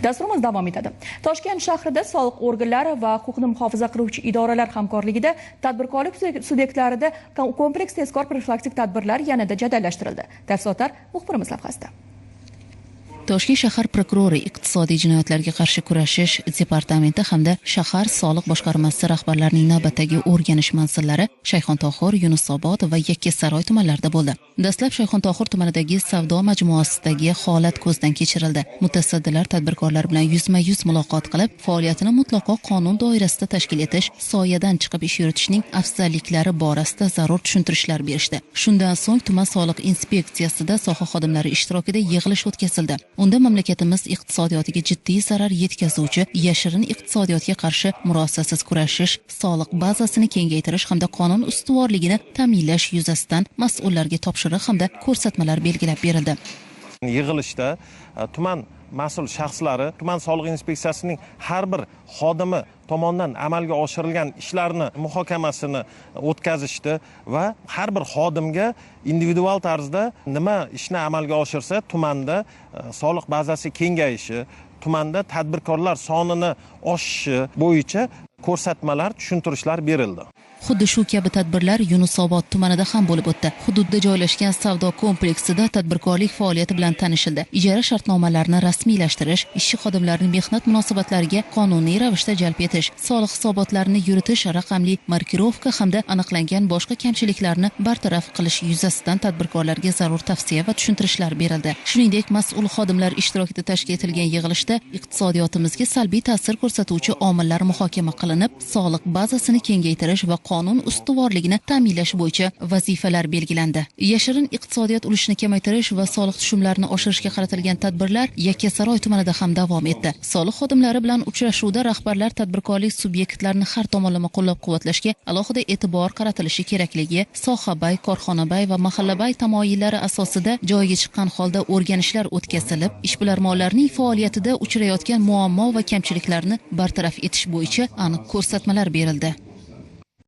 Dasturimiz davom etadi. Toshkent shahrida soliq organlari va huquqni muhofaza qiluvchi idoralar hamkorligida tadbirkorlik subyektlarida kompleks tezkor profilaktik tadbirlar yanada jadallashtirildi. Tafsilotlar muxbirimiz lavhasida. Toshkent shahar prokurori iqtisodiy jinoyatlarga qarshi kurashish departamenti hamda shahar soliq boshqarmasi rahbarlarining navbatdagi o'rganish manzillari Shayxontohur, Yunusobod va Yakkasaroy tumanlarida bo'ldi. Dastlab Shayxontohur tumanidagi savdo majmuasidagi holat ko'zdan kechirildi. Mutasaddilar tadbirkorlar bilan yuzma-yuz muloqot qilib, faoliyatini mutlaqo qonun doirasida tashkil etish, soyadan chiqib ish yuritishning afzalliklari borasida zarur tushuntirishlar berishdi. Shundan so'ng tuman soliq inspeksiyasida soha xodimlari ishtirokida yig'ilish o'tkazildi. Unda mamlakatimiz iqtisodiyotiga jiddiy zarar yetkazuvchi yashirin iqtisodiyotga qarshi murosasiz kurashish, soliq bazasini kengaytirish hamda qonun ustuvorligini ta'minlash yuzasidan mas'ullarga topshiriq hamda ko'rsatmalar belgilab berildi. Yig'ilishda tuman mas'ul shaxslari tuman soliq inspeksiyasining har bir xodimi tomonidan amalga oshirilgan ishlarni muhokamasini o'tkazishdi va har bir xodimga individual tarzda nima ishni amalga oshirsa tumanda soliq bazasi kengayishi, tumanda tadbirkorlar sonini oshishi bo'yicha ko'rsatmalar, tushuntirishlar berildi. Xuddi shu kabi tadbirlar Yunusobod tumanida ham bo'lib o'tdi. Hududda joylashgan savdo kompleksida tadbirkorlik faoliyati bilan tanishildi. Ijara shartnomalarini rasmiylashtirish, ishchi xodimlarning mehnat munosabatlariga qonuniy ravishda jalb etish, soliq hisobotlarini yuritish, raqamli markirovka hamda aniqlangan boshqa kamchiliklarni bartaraf qilish yuzasidan tadbirkorlarga zarur tavsiya va tushuntirishlar berildi. Shuningdek, mas'ul xodimlar ishtirokida tashkil etilgan yig'ilishda iqtisodiyotimizga salbiy ta'sir ko'rsatuvchi omillar muhokama qilinib, soliq bazasini kengaytirish va qonun ustuvorligini ta'minlash bo'yicha vazifalar belgilandi. Yashirin iqtisodiyot ulushini kamaytirish va soliq tushumlarini oshirishga qaratilgan tadbirlar Yakkasaroy tumanida ham davom etdi. Soliq xodimlari bilan uchrashuvda rahbarlar tadbirkorlik subyektlarini har tomonlama qo'llab-quvvatlashga alohida e'tibor qaratilishi kerakligi, sohabay, korxonabay va mahallabay tamoyillari asosida joyiga chiqqan holda o'rganishlar o'tkazilib, ishbilarmonlarning faoliyatida uchrayotgan muammo va kamchiliklarni bartaraf etish bo'yicha aniq ko'rsatmalar berildi.